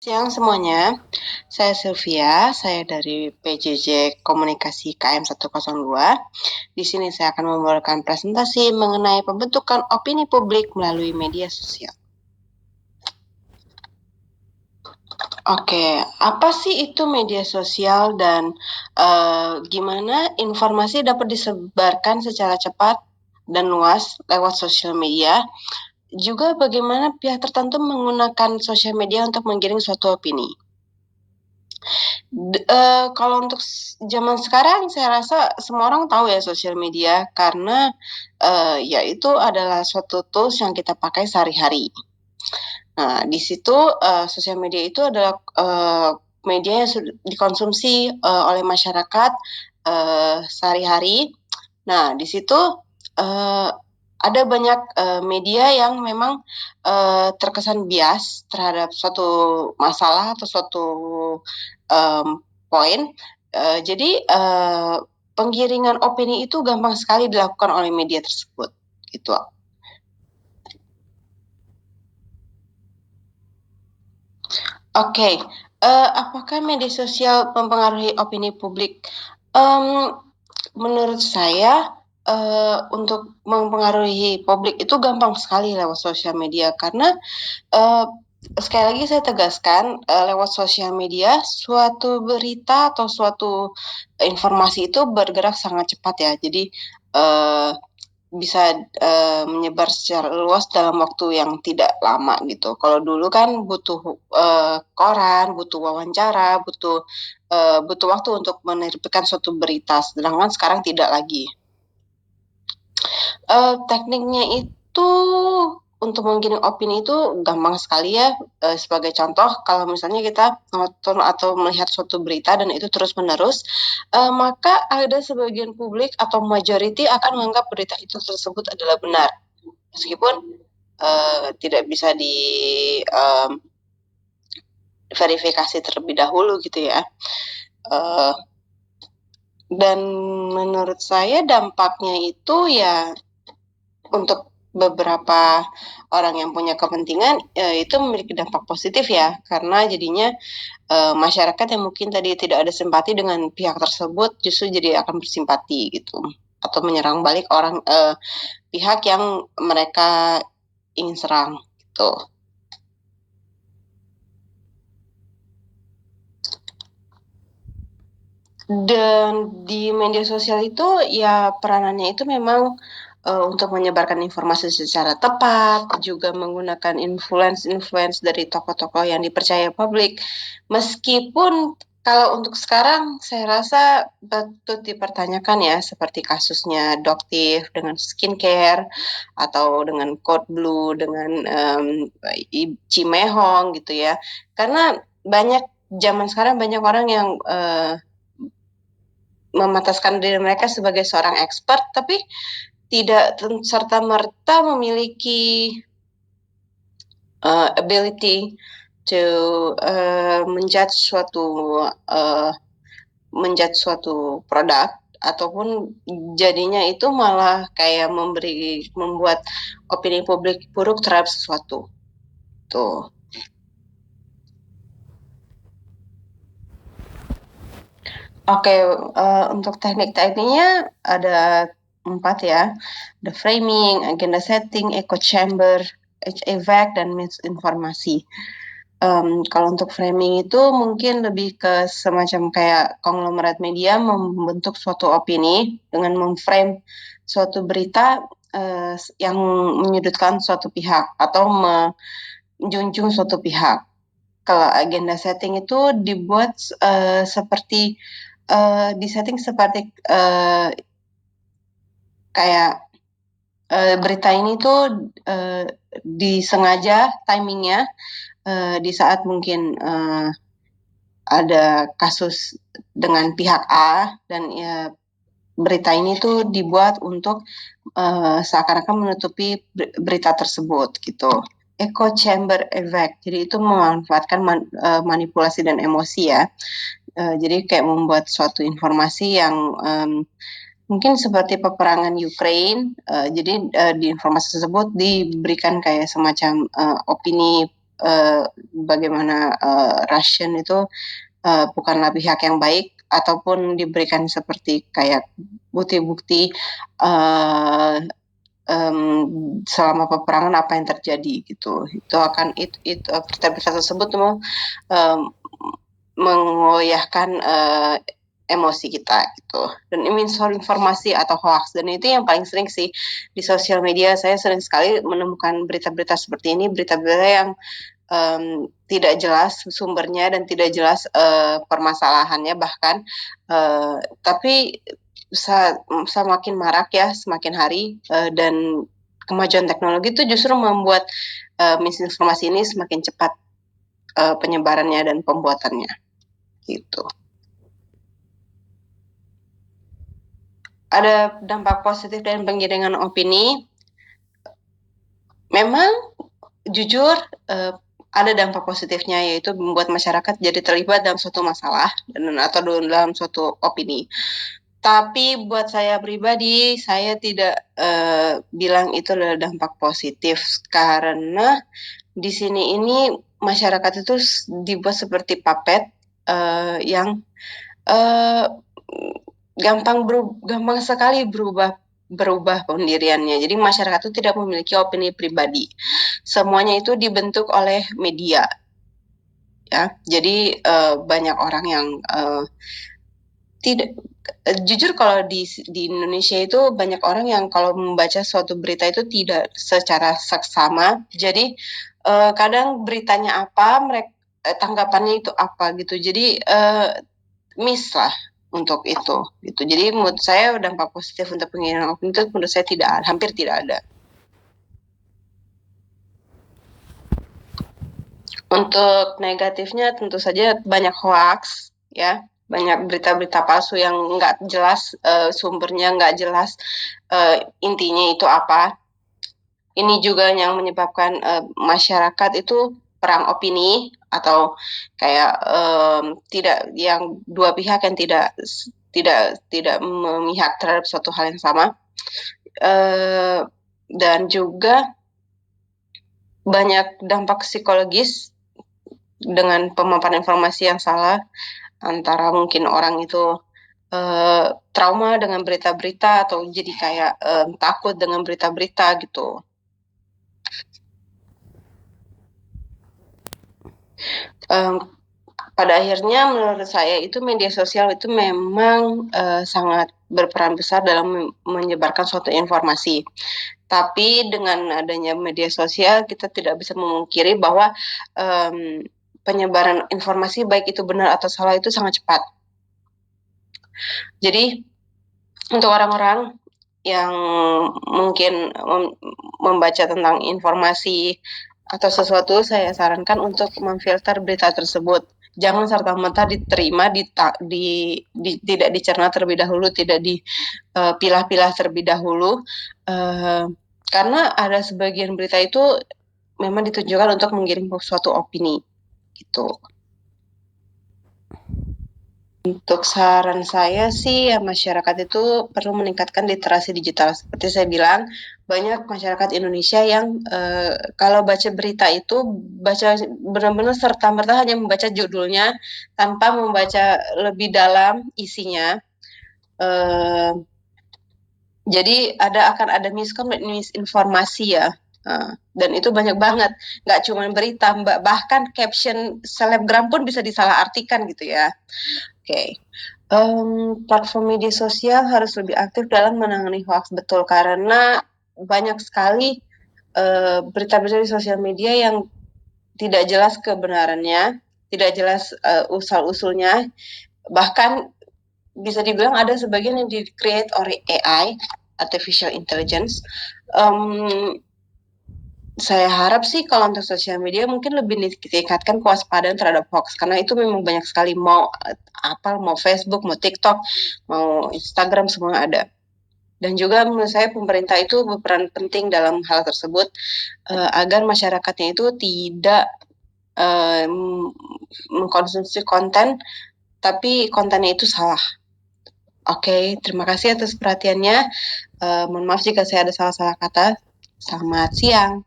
Siang semuanya, saya Sylvia, saya dari PJJ Komunikasi KM 102. Di sini saya akan membawakan presentasi mengenai pembentukan opini publik melalui media sosial. Oke, apa sih itu media sosial dan gimana informasi dapat disebarkan secara cepat dan luas lewat sosial media? Juga bagaimana pihak tertentu menggunakan sosial media untuk menggiring suatu opini. Kalau untuk zaman sekarang saya rasa semua orang tahu ya sosial media karena ya itu adalah suatu tools yang kita pakai sehari-hari. Nah, di situ sosial media itu adalah media yang sudah dikonsumsi oleh masyarakat sehari-hari. Nah, di situ ada banyak media yang memang terkesan bias terhadap suatu masalah atau suatu poin. Jadi penggiringan opini itu gampang sekali dilakukan oleh media tersebut. Gitu. Oke, apakah media sosial mempengaruhi opini publik? Menurut saya untuk mempengaruhi publik itu gampang sekali lewat sosial media karena sekali lagi saya tegaskan lewat sosial media suatu berita atau suatu informasi itu bergerak sangat cepat ya. Jadi bisa menyebar secara luas dalam waktu yang tidak lama gitu. Kalau dulu kan butuh koran, butuh wawancara, butuh waktu untuk menerbitkan suatu berita, sedangkan sekarang tidak lagi. Tekniknya itu untuk menggiring opini itu gampang sekali ya. Sebagai contoh, kalau misalnya kita nonton atau melihat suatu berita dan itu terus-menerus, maka ada sebagian publik atau majority akan menganggap berita itu tersebut adalah benar, meskipun tidak bisa verifikasi terlebih dahulu gitu ya. Dan menurut saya dampaknya itu ya untuk beberapa orang yang punya kepentingan itu memiliki dampak positif ya, karena jadinya masyarakat yang mungkin tadi tidak ada simpati dengan pihak tersebut justru jadi akan bersimpati gitu, atau menyerang balik orang pihak yang mereka ingin serang gitu. Dan di media sosial itu ya peranannya itu memang untuk menyebarkan informasi secara tepat, juga menggunakan influence dari tokoh-tokoh yang dipercaya publik. Meskipun kalau untuk sekarang saya rasa patut dipertanyakan ya, seperti kasusnya Doktif dengan skincare atau dengan Code Blue dengan Cimehong gitu ya. Karena zaman sekarang banyak orang yang memataskan diri mereka sebagai seorang expert, tapi tidak serta-merta memiliki ability to menjudge suatu produk, ataupun jadinya itu malah kayak membuat opini publik buruk terhadap sesuatu. Tuh. Oke, untuk teknik-tekniknya ada 4 ya. The framing, agenda setting, echo chamber, evac, dan misinformasi. Kalau untuk framing itu mungkin lebih ke semacam kayak konglomerat media membentuk suatu opini dengan memframe suatu berita yang menyudutkan suatu pihak atau menjunjung suatu pihak. Kalau agenda setting itu dibuat disetting seperti kayak berita ini tuh disengaja timingnya di saat mungkin ada kasus dengan pihak A, dan ya berita ini tuh dibuat untuk seakan-akan menutupi berita tersebut gitu. Echo chamber effect, jadi itu memanfaatkan manipulasi dan emosi ya. Jadi kayak membuat suatu informasi yang mungkin seperti peperangan Ukraine, jadi di informasi tersebut diberikan kayak semacam opini bagaimana Russian itu bukanlah pihak yang baik ataupun diberikan seperti kayak bukti-bukti selama peperangan apa yang terjadi gitu. Itu akan berita-berita tersebut mau mengoyahkan emosi kita gitu. Dan informasi atau hoax, dan itu yang paling sering sih di sosial media. Saya sering sekali menemukan berita-berita seperti ini, berita-berita yang tidak jelas sumbernya dan tidak jelas permasalahannya bahkan, tapi semakin marak ya semakin hari, dan kemajuan teknologi itu justru membuat misinformasi ini semakin cepat penyebarannya dan pembuatannya gitu. Ada dampak positif dan penggiringan opini. Memang jujur ada dampak positifnya, yaitu membuat masyarakat jadi terlibat dalam suatu masalah atau dalam suatu opini. Tapi buat saya pribadi, saya tidak bilang itu adalah dampak positif, karena di sini ini masyarakat itu dibuat seperti puppet yang gampang sekali berubah pendiriannya. Jadi masyarakat itu tidak memiliki opini pribadi. Semuanya itu dibentuk oleh media. Ya, jadi banyak orang yang tidak jujur kalau di Indonesia itu banyak orang yang kalau membaca suatu berita itu tidak secara seksama. Jadi kadang beritanya apa, mereka tanggapannya itu apa gitu. Jadi miss lah untuk itu gitu. Jadi menurut saya dampak positif untuk pengiriman opini itu menurut saya hampir tidak ada. Untuk negatifnya tentu saja banyak hoax ya, banyak berita-berita palsu yang nggak jelas sumbernya, nggak jelas intinya itu apa. Ini juga yang menyebabkan masyarakat itu perang opini atau kayak tidak, yang dua pihak yang tidak memihak terhadap suatu hal yang sama, dan juga banyak dampak psikologis dengan pemaparan informasi yang salah, antara mungkin orang itu trauma dengan berita-berita atau jadi kayak takut dengan berita-berita gitu. Pada akhirnya menurut saya itu media sosial itu memang sangat berperan besar dalam menyebarkan suatu informasi. Tapi dengan adanya media sosial kita tidak bisa memungkiri bahwa penyebaran informasi baik itu benar atau salah itu sangat cepat. Jadi untuk orang-orang yang mungkin membaca tentang informasi atau sesuatu, saya sarankan untuk memfilter berita tersebut. Jangan serta-merta diterima, tidak dicerna terlebih dahulu, tidak dipilah-pilah terlebih dahulu, karena ada sebagian berita itu memang ditujukan untuk menggiring suatu opini gitu. Untuk saran saya sih ya, masyarakat itu perlu meningkatkan literasi digital. Seperti saya bilang, banyak masyarakat Indonesia yang kalau baca berita itu baca benar-benar serta-merta hanya membaca judulnya tanpa membaca lebih dalam isinya. Jadi akan ada misinformasi ya. Dan itu banyak banget, nggak cuma berita, bahkan caption selebgram pun bisa disalahartikan gitu ya. Oke. Platform media sosial harus lebih aktif dalam menangani hoax, betul, karena banyak sekali berita-berita di sosial media yang tidak jelas kebenarannya, tidak jelas usul-usulnya, bahkan bisa dibilang ada sebagian yang di-create oleh AI, artificial intelligence. Saya harap sih kalau untuk sosial media mungkin lebih ditingkatkan kewaspadaan terhadap hoax, karena itu memang banyak sekali, mau Facebook, mau TikTok, mau Instagram, semua ada. Dan juga menurut saya pemerintah itu berperan penting dalam hal tersebut, agar masyarakatnya itu tidak mengkonsumsi konten tapi kontennya itu salah. Oke, terima kasih atas perhatiannya. Mohon maaf jika saya ada salah-salah kata. Selamat siang.